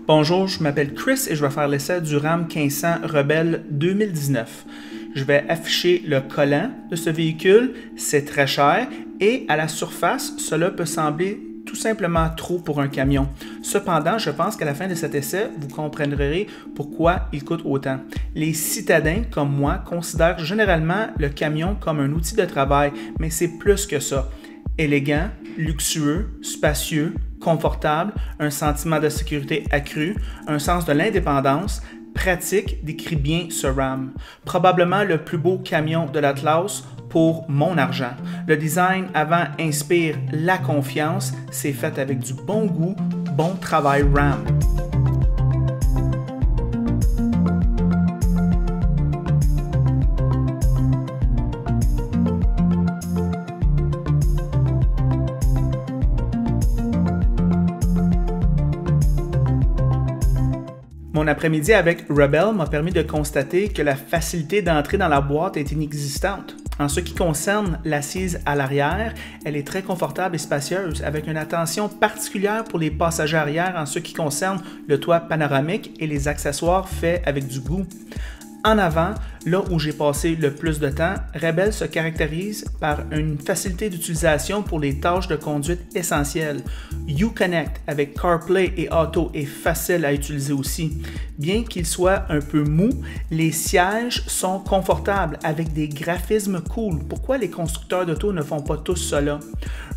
Bonjour, je m'appelle Chris et je vais faire l'essai du Ram 1500 Rebelle 2019. Je vais afficher le collant de ce véhicule, c'est très cher et à la surface, cela peut sembler tout simplement trop pour un camion. Cependant, je pense qu'à la fin de cet essai, vous comprendrez pourquoi il coûte autant. Les citadins, comme moi, considèrent généralement le camion comme un outil de travail, mais c'est plus que ça. Élégant, luxueux, spacieux, confortable, un sentiment de sécurité accru, un sens de l'indépendance, pratique décrit bien ce Ram. Probablement le plus beau camion de l'Atlas pour mon argent. Le design avant inspire la confiance, c'est fait avec du bon goût, bon travail Ram. Mon après-midi avec Rebelle m'a permis de constater que la facilité d'entrer dans la boîte est inexistante. En ce qui concerne l'assise à l'arrière, elle est très confortable et spacieuse, avec une attention particulière pour les passagers arrière en ce qui concerne le toit panoramique et les accessoires faits avec du goût. En avant, là où j'ai passé le plus de temps, Rebelle se caractérise par une facilité d'utilisation pour les tâches de conduite essentielles. Uconnect avec CarPlay et Auto est facile à utiliser aussi. Bien qu'il soit un peu mou, les sièges sont confortables avec des graphismes cool. Pourquoi les constructeurs d'auto ne font pas tous cela?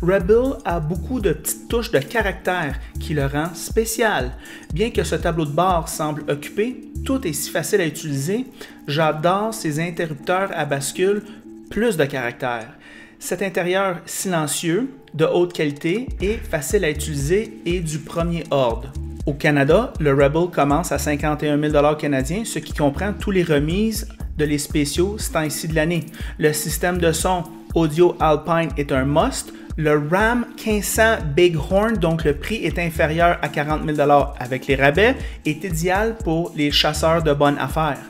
Rebelle a beaucoup de petites touches de caractère qui le rend spécial. Bien que ce tableau de bord semble occupé, tout est si facile à utiliser. J'adore ces interrupteurs à bascule, plus de caractère. Cet intérieur silencieux, de haute qualité et facile à utiliser et du premier ordre. Au Canada, le Rebelle commence à 51 000 canadiens, ce qui comprend tous les remises de les spéciaux ce temps-ci de l'année. Le système de son Audio Alpine est un must. Le Ram 1500 Bighorn, donc le prix est inférieur à 40 000 avec les rabais, est idéal pour les chasseurs de bonnes affaires.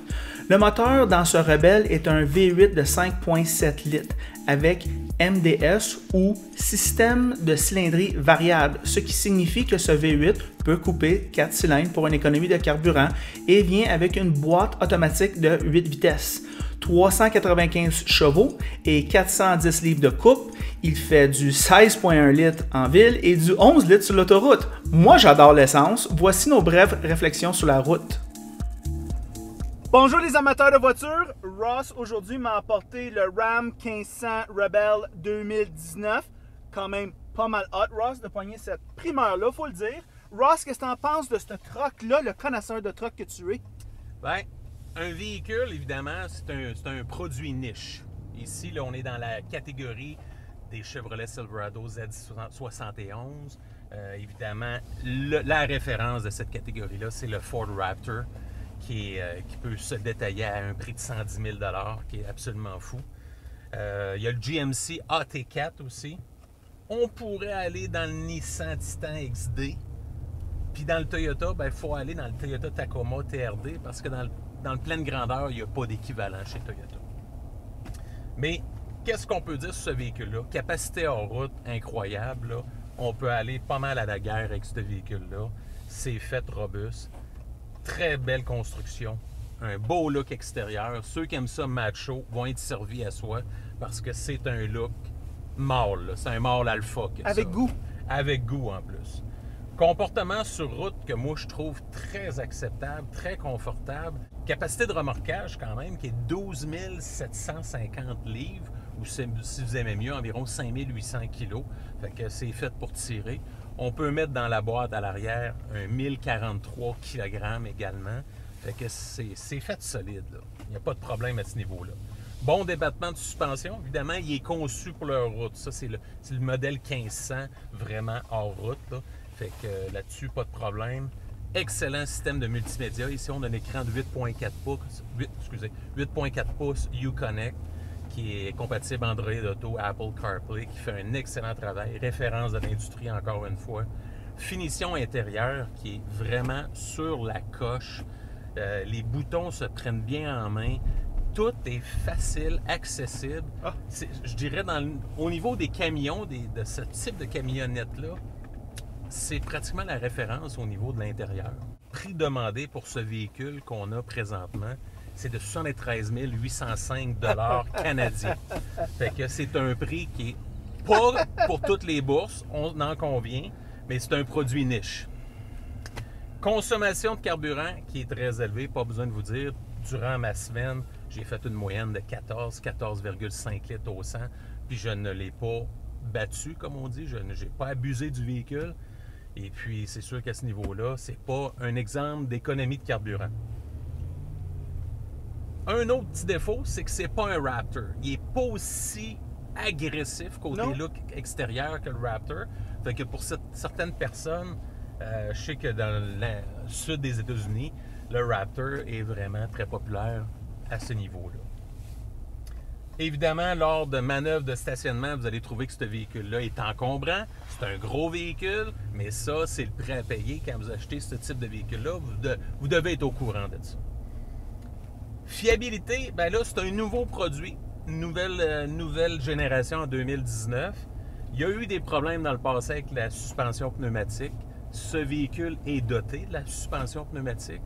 Le moteur dans ce Rebelle est un V8 de 5,7 litres avec MDS ou système de cylindrie variable, ce qui signifie que ce V8 peut couper 4 cylindres pour une économie de carburant et vient avec une boîte automatique de 8 vitesses. 395 chevaux et 410 livres de coupe. Il fait du 16,1 litres en ville et du 11 litres sur l'autoroute. Moi, j'adore l'essence. Voici nos brèves réflexions sur la route. Bonjour les amateurs de voitures. Ross aujourd'hui m'a apporté le Ram 1500 Rebelle 2019. Quand même pas mal hot, Ross, de pogner cette primeur-là, faut le dire. Ross, qu'est-ce que tu en penses de ce truck-là, le connaisseur de truck que tu es? Ben, un véhicule, évidemment, c'est un produit niche. Ici, là, on est dans la catégorie des Chevrolet Silverado Z71. Évidemment, la référence de cette catégorie-là, c'est le Ford Raptor, qui peut se détailler à un prix de 110 000 $, qui est absolument fou. Il y a le GMC AT4 aussi. On pourrait aller dans le Nissan Titan XD. Puis dans le Toyota, il faut aller dans le Toyota Tacoma TRD parce que dans le pleine grandeur, il n'y a pas d'équivalent chez Toyota. Mais qu'est-ce qu'on peut dire sur ce véhicule-là? Capacité hors route incroyable. Là. On peut aller pas mal à la guerre avec ce véhicule-là. C'est fait robuste. Très belle construction. Un beau look extérieur. Ceux qui aiment ça macho vont être servis à soi parce que c'est un look mâle. C'est un mâle alpha. Avec ça. goût. Avec goût en plus. Comportement sur route que moi je trouve très acceptable, très confortable. Capacité de remorquage quand même qui est 12 750 livres ou si vous aimez mieux environ 5 800 kg. Fait que c'est fait pour tirer. On peut mettre dans la boîte à l'arrière un 1043 kg également. Fait que c'est fait solide. Là. Il n'y a pas de problème à ce niveau-là. Bon débattement de suspension. Évidemment, il est conçu pour leur route. Ça, c'est le modèle 1500 vraiment hors route. Là. Fait que là-dessus, pas de problème. Excellent système de multimédia. Ici, on a un écran de 8.4 pouces, 8.4 pouces Uconnect qui est compatible Android Auto, Apple CarPlay, qui fait un excellent travail. Référence de l'industrie, encore une fois. Finition intérieure qui est vraiment sur la coche. Les boutons se prennent bien en main. Tout est facile, accessible. Je dirais, au niveau des camions, de ce type de camionnette-là, c'est pratiquement la référence au niveau de l'intérieur. Le prix demandé pour ce véhicule qu'on a présentement, c'est de 73 805 $ canadiens. Fait que c'est un prix qui est pas pour toutes les bourses, on en convient, mais c'est un produit niche. Consommation de carburant qui est très élevée, pas besoin de vous dire. Durant ma semaine, j'ai fait une moyenne de 14,5 litres au 100, puis je ne l'ai pas battu, comme on dit. Je n'ai pas abusé du véhicule. Et puis, c'est sûr qu'à ce niveau-là, c'est pas un exemple d'économie de carburant. Un autre petit défaut, c'est que c'est pas un Raptor. Il n'est pas aussi agressif côté look extérieur que le Raptor. Fait que pour certaines personnes, je sais que dans le sud des États-Unis, le Raptor est vraiment très populaire à ce niveau-là. Évidemment, lors de manœuvres de stationnement, vous allez trouver que ce véhicule-là est encombrant. C'est un gros véhicule, mais ça, c'est le prix à payer quand vous achetez ce type de véhicule-là. Vous devez être au courant de ça. Fiabilité, bien là, c'est un nouveau produit, une nouvelle génération en 2019. Il y a eu des problèmes dans le passé avec la suspension pneumatique. Ce véhicule est doté de la suspension pneumatique.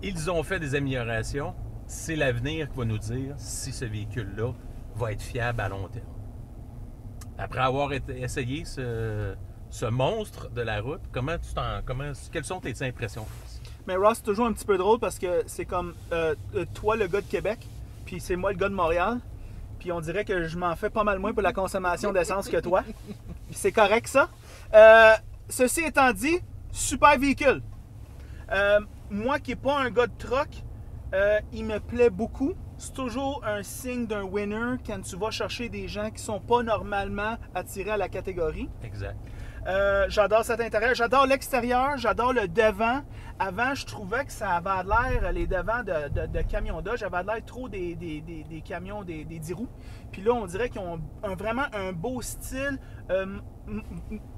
Ils ont fait des améliorations. C'est l'avenir qui va nous dire si ce véhicule-là va être fiable à long terme. Après avoir essayé ce monstre de la route, quelles sont tes impressions? Mais Ross, c'est toujours un petit peu drôle parce que c'est comme toi, le gars de Québec, puis c'est moi, le gars de Montréal. Puis on dirait que je m'en fais pas mal moins pour la consommation d'essence que toi. Puis c'est correct, ça. Ceci étant dit, super véhicule. Moi qui n'ai pas un gars de truck, il me plaît beaucoup. C'est toujours un signe d'un winner quand tu vas chercher des gens qui ne sont pas normalement attirés à la catégorie. Exact. J'adore cet intérieur, j'adore l'extérieur, j'adore le devant. Avant, je trouvais que ça avait l'air, les devants de camions Dodge, avaient l'air trop des camions, des 10 roues. Puis là, on dirait qu'ils ont vraiment un beau style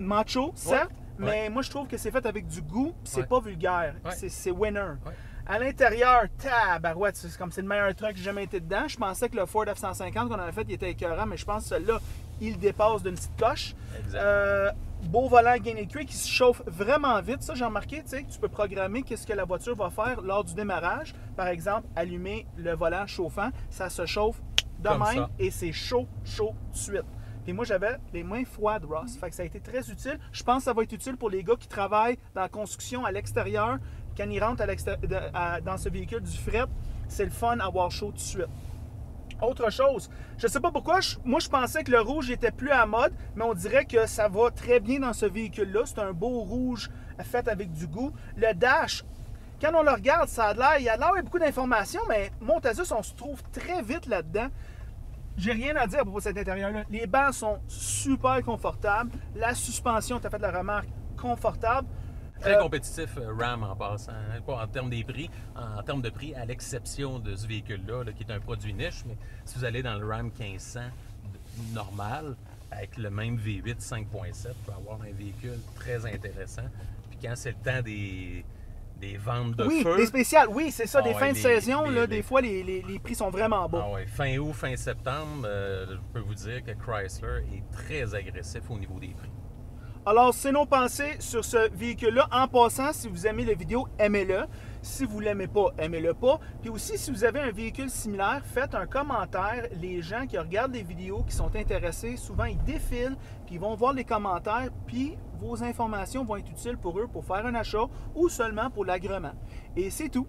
macho, certes, mais moi, je trouve que c'est fait avec du goût, c'est pas vulgaire, c'est winner. À l'intérieur, tabarouette, c'est comme c'est le meilleur truck que j'ai jamais été dedans. Je pensais que le Ford F-150 qu'on avait fait, il était écœurant, mais je pense que celui-là, il dépasse d'une petite coche. Beau volant gain et cuir qui se chauffe vraiment vite. Ça, j'ai remarqué, tu sais, que tu peux programmer qu'est-ce que la voiture va faire lors du démarrage. Par exemple, allumer le volant chauffant, ça se chauffe de même et c'est chaud tout de suite. Et moi, j'avais les mains froides, Ross. Fait que ça a été très utile. Je pense que ça va être utile pour les gars qui travaillent dans la construction à l'extérieur. Quand ils rentrent dans ce véhicule du fret, c'est le fun d'avoir chaud tout de suite. Autre chose, je ne sais pas pourquoi, moi je pensais que le rouge était plus à mode, mais on dirait que ça va très bien dans ce véhicule-là. C'est un beau rouge fait avec du goût. Le dash, quand on le regarde, ça a l'air, il y a beaucoup d'informations, mais Montazus, on se trouve très vite là-dedans. J'ai rien à dire à propos de cet intérieur-là. Les bancs sont super confortables. La suspension, tu as fait la remarque, confortable. Très compétitif Ram en passant, pas en termes des prix, en termes de prix, à l'exception de ce véhicule-là, qui est un produit niche, mais si vous allez dans le Ram 1500 normal, avec le même V8 5.7, vous pouvez avoir un véhicule très intéressant. Puis quand c'est le temps des ventes de feu... Oui, des spéciales, oui, c'est ça, des fins de saison, des fois, les prix sont vraiment bons. Fin août, fin septembre, je peux vous dire que Chrysler est très agressif au niveau des prix. Alors, c'est nos pensées sur ce véhicule-là. En passant, si vous aimez la vidéo, aimez-le. Si vous ne l'aimez pas, aimez-le pas. Puis aussi, si vous avez un véhicule similaire, faites un commentaire. Les gens qui regardent les vidéos, qui sont intéressés, souvent, ils défilent, puis ils vont voir les commentaires, puis vos informations vont être utiles pour eux pour faire un achat ou seulement pour l'agrément. Et c'est tout.